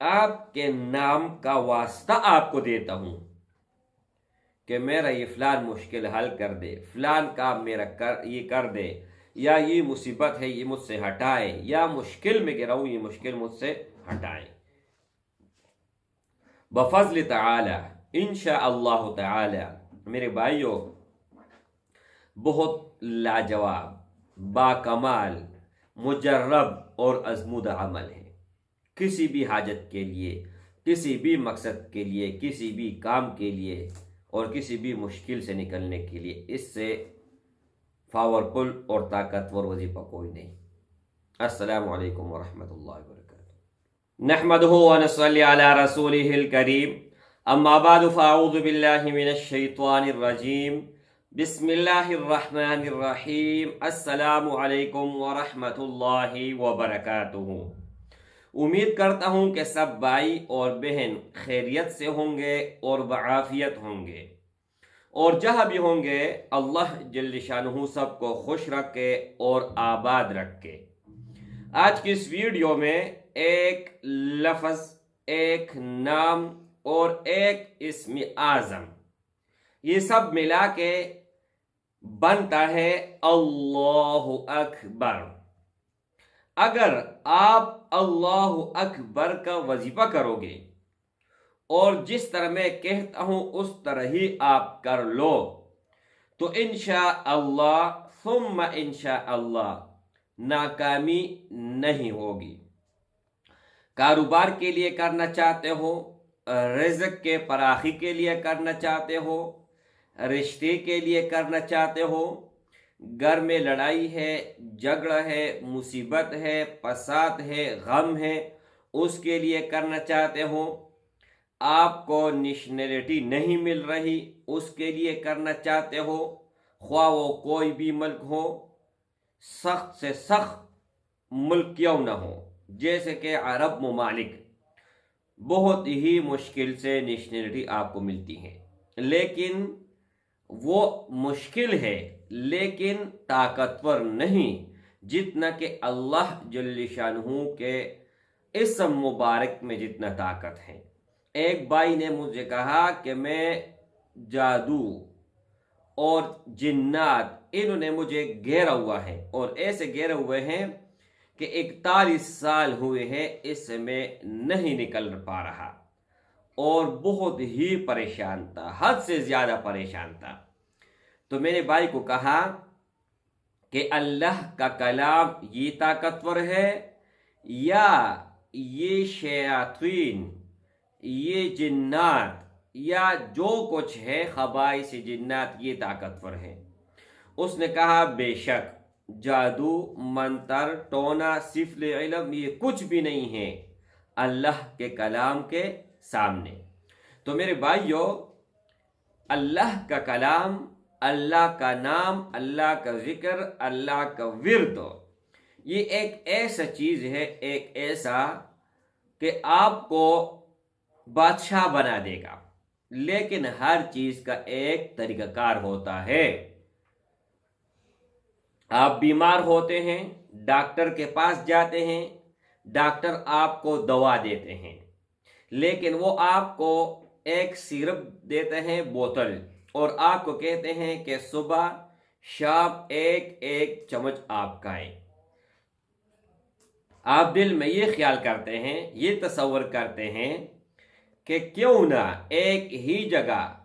आपके नाम का वास्ता आपको देता हूं कि मेरा ये फलान मुश्किल हल कर दे, फलान काम मेरा ये कर दे, या ये मुसीबत है ये मुझसे हटाए, या मुश्किल में गिरा हूं ये मुश्किल मुझसे हटाए। बफज़ल तआला इंशा अल्लाह तआला। मेरे भाइयों, बहुत लाजवाब, बाकमाल, मुजर्रब और अज़मुदा अमल है। किसी भी हाजत के लिए, किसी भी मकसद के लिए, किसी भी काम के लिए और किसी भी मुश्किल से निकलने के लिए इससे पावरफुल और ताकतवर वजीफा कोई नहीं। अस्सलामु अलैकुम वरहमतुल्लाहि वबरकातुहू। नहमदुहु व नसल्ली अला रसूलिहिल करीम। अम्मा बाद फ़अऊज़ु बिल्लाहि मिनश शैतानिर रजीम। बिस्मिल्लाहिर रहमानिर रहीम। अस्सलामु अलैकुम वरहमतुल्लाहि वबरकातुहू। उम्मीद करता हूँ कि सब भाई और बहन खैरियत से होंगे और बआफियत होंगे, और जहाँ भी होंगे अल्लाह जल्ल शानुहु सबको खुश रखे और आबाद रखे। आज की इस वीडियो में एक लफ्ज़, एक नाम और एक इस्म आज़म, ये सब मिला के बनता है अल्लाहु अकबर। अगर आप अल्लाहु अकबर का वजीफा करोगे और जिस तरह मैं कहता हूं उस तरह ही आप कर लो तो इंशा अल्लाह सुम्मा इंशा अल्लाह नाकामी नहीं होगी। कारोबार के लिए करना चाहते हो, रिज़्क़ के फराखी के लिए करना चाहते हो, रिश्ते के लिए करना चाहते हो, घर में लड़ाई है, झगड़ा है, मुसीबत है, फसाद है, गम है, उसके लिए करना चाहते हो, आपको नेशनलिटी नहीं मिल रही उसके लिए करना चाहते हो, ख्वाह वो कोई भी मुल्क हो, सख्त से सख्त मुल्क क्यों ना हो, जैसे कि अरब ममालिक, बहुत ही मुश्किल से नेशनलिटी आपको मिलती है। लेकिन वो मुश्किल है लेकिन ताकतवर नहीं जितना कि अल्लाह जल्ल शानुहु के इस्म मुबारक में जितना ताकत है। एक भाई ने मुझे कहा कि मैं जादू और जिन्नात, इन्होंने मुझे घेरा हुआ है और ऐसे घेरे हुए हैं कि 41 साल हुए हैं इसमें नहीं निकल पा रहा और बहुत ही परेशान था, हद से ज़्यादा परेशान था। तो मेरे भाई को कहा कि अल्लाह का कलाम ये ताकतवर है या ये शयातीन, ये जिन्नात या जो कुछ है खबाइस जिन्नात ये ताकतवर है। उसने कहा बेशक जादू, मंतर, टोना, सिफल इल्म ये कुछ भी नहीं है अल्लाह के कलाम के सामने। तो मेरे भाइयों, अल्लाह का कलाम, अल्लाह का नाम, अल्लाह का जिक्र, अल्लाह का विर्द, ये एक ऐसा चीज़ है, एक ऐसा कि आपको बादशाह बना देगा। लेकिन हर चीज़ का एक तरीकाकार होता है। आप बीमार होते हैं, डॉक्टर के पास जाते हैं, डॉक्टर आपको दवा देते हैं, लेकिन वो आपको एक सिरप देते हैं बोतल और आपको कहते हैं कि सुबह शाम एक एक चम्मच आप खाएं। आप दिल में ये ख्याल करते हैं, ये तसव्वुर करते हैं कि क्यों ना एक ही जगह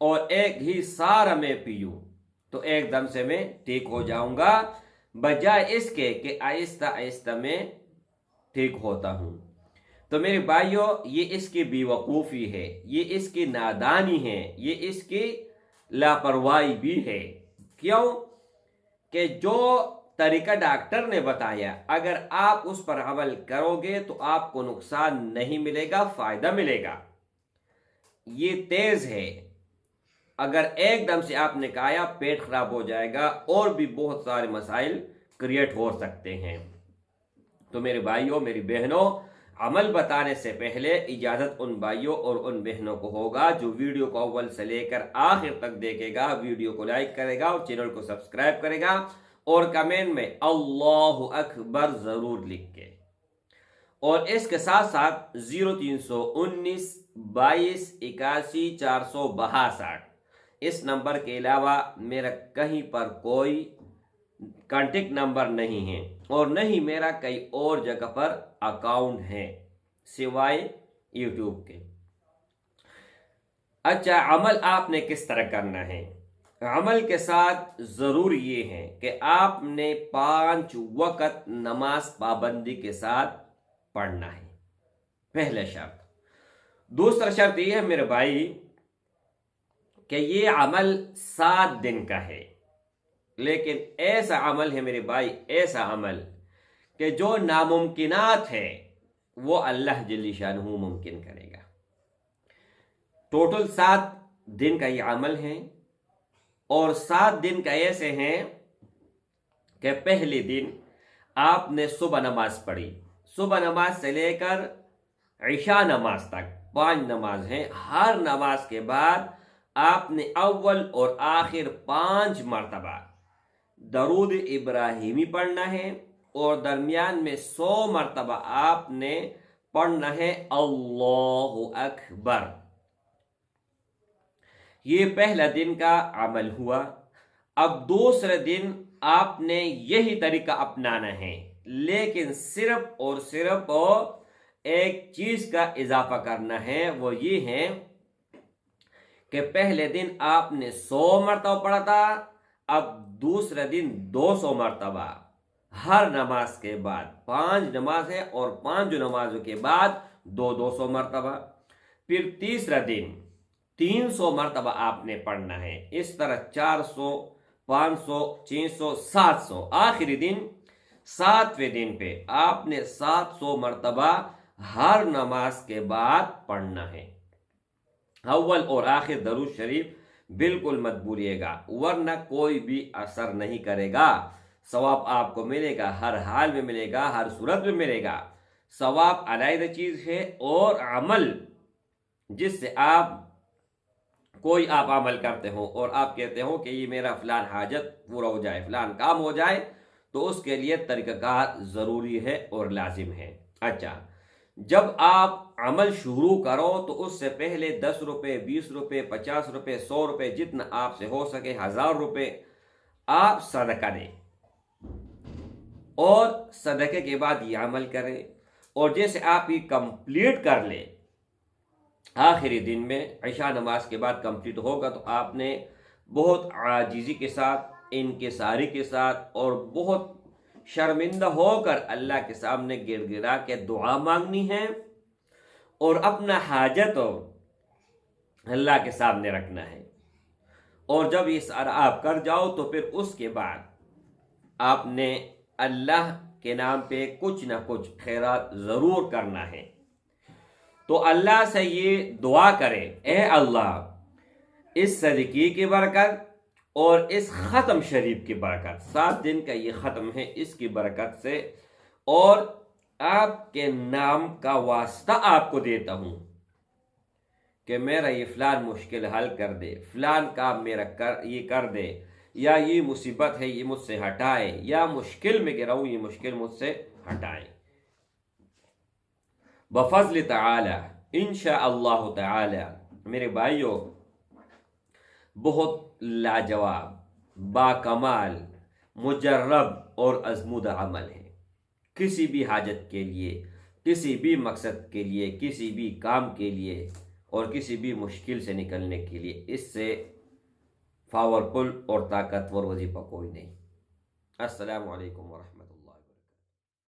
और एक ही सारा मैं पीऊं तो एकदम से मैं ठीक हो जाऊंगा, बजाय इसके कि आहिस्ता आहिस्ता मैं ठीक होता हूं। तो मेरे भाइयों, ये इसकी बेवकूफ़ी है, ये इसकी नादानी है, ये इसकी लापरवाही भी है। क्यों कि जो तरीका डॉक्टर ने बताया अगर आप उस पर अमल करोगे तो आपको नुकसान नहीं मिलेगा, फायदा मिलेगा। ये तेज है, अगर एकदम से आपने खाया पेट खराब हो जाएगा और भी बहुत सारे मसाइल क्रिएट हो सकते हैं। तो मेरे भाइयों, मेरी बहनों, अमल बताने से पहले इजाज़त उन भाइयों और उन बहनों को होगा जो वीडियो को अव्वल से लेकर आखिर तक देखेगा, वीडियो को लाइक करेगा और चैनल को सब्सक्राइब करेगा और कमेंट में अल्लाहु अकबर ज़रूर लिख के اور اس کے ساتھ ساتھ 0319 22 81 462 اس نمبر کے علاوہ میرا کہیں پر کوئی کانٹیکٹ نمبر نہیں ہے اور نہ ہی میرا کئی اور جگہ پر اکاؤنٹ ہے سوائے یوٹیوب کے۔ اچھا، عمل آپ نے کس طرح کرنا ہے؟ عمل کے ساتھ ضرور یہ ہے کہ آپ نے 5 وقت نماز پابندی کے ساتھ پڑھنا ہے، پہلا شرط۔ دوسرا شرط یہ ہے میرے بھائی کہ یہ عمل 7 دن کا ہے، لیکن ایسا عمل ہے میرے بھائی، ایسا عمل کہ جو ناممکنات ہے وہ اللہ جل شانہ ممکن کرے گا۔ ٹوٹل 7 دن کا یہ عمل ہے، اور 7 دن کا ایسے ہیں کہ پہلے دن آپ نے صبح نماز پڑھی، صبح نماز سے لے کر عشاء نماز تک 5 نماز ہیں، ہر نماز کے بعد آپ نے اول اور آخر 5 مرتبہ درود ابراہیمی پڑھنا ہے، اور درمیان میں 100 مرتبہ آپ نے پڑھنا ہے اللہ اکبر۔ یہ پہلا دن کا عمل ہوا۔ اب دوسرے دن آپ نے یہی طریقہ اپنانا ہے، لیکن صرف اور صرف ایک چیز کا اضافہ کرنا ہے، وہ یہ ہے کہ پہلے دن آپ نے 100 مرتبہ پڑھا تھا، اب دوسرے دن 200 مرتبہ، ہر نماز کے بعد 5 نماز ہے اور 5 نمازوں کے بعد 200 مرتبہ۔ پھر تیسرا دن 300 مرتبہ آپ نے پڑھنا ہے، اس طرح 400 500 600 700، آخری دن 7ویں دن پہ آپ نے 700 مرتبہ ہر نماز کے بعد پڑھنا ہے۔ اول اور آخر درود شریف بالکل مت بھولیے گا، ورنہ کوئی بھی اثر نہیں کرے گا۔ ثواب آپ کو ملے گا، ہر حال میں ملے گا، ہر صورت میں ملے گا۔ ثواب علیحدہ چیز ہے، اور عمل جس سے آپ عمل کرتے ہو اور آپ کہتے ہو کہ یہ میرا فلان حاجت پورا ہو جائے، فلان کام ہو جائے، تو اس کے لیے طریقہ کار ضروری ہے اور لازم ہے۔ اچھا، جب آپ عمل شروع کرو تو اس سے پہلے 10 روپے 20 روپے 50 روپے 100 روپے جتنا آپ سے ہو سکے 1000 روپے آپ صدقہ دیں، اور صدقے کے بعد یہ عمل کریں، اور جیسے آپ یہ کمپلیٹ کر لیں آخری دن میں عشاء نماز کے بعد کمپلیٹ ہوگا، تو آپ نے بہت عاجزی کے ساتھ، انکساری کے ساتھ، اور بہت شرمندہ ہو کر اللہ کے سامنے گر گرا کے دعا مانگنی ہے، اور اپنا حاجت اللہ کے سامنے رکھنا ہے۔ اور جب یہ سارا آپ کر جاؤ تو پھر اس کے بعد آپ نے اللہ کے نام پہ کچھ نہ کچھ خیرات ضرور کرنا ہے۔ تو اللہ سے یہ دعا کرے، اے اللہ اس صدقے کی برکت اور اس ختم شریف کی برکت، 7 دن کا یہ ختم ہے، اس کی برکت سے، اور آپ کے نام کا واسطہ آپ کو دیتا ہوں کہ میرا یہ فلان مشکل حل کر دے، فلان کام میرا یہ کر دے، یا یہ مصیبت ہے یہ مجھ سے ہٹائے، یا مشکل میں گرا ہوں یہ مشکل مجھ سے ہٹائے۔ بفضل تعالی انشاءاللہ تعالی میرے بھائیوں، بہت لاجواب، باکمال، مجرب اور آزمودہ عمل ہے۔ کسی بھی حاجت کے لیے، کسی بھی مقصد کے لیے، کسی بھی کام کے لیے، اور کسی بھی مشکل سے نکلنے کے لیے اس سے پاورفل اور طاقتور وظیفہ کوئی نہیں۔ السلام علیکم ورحمۃ اللہ۔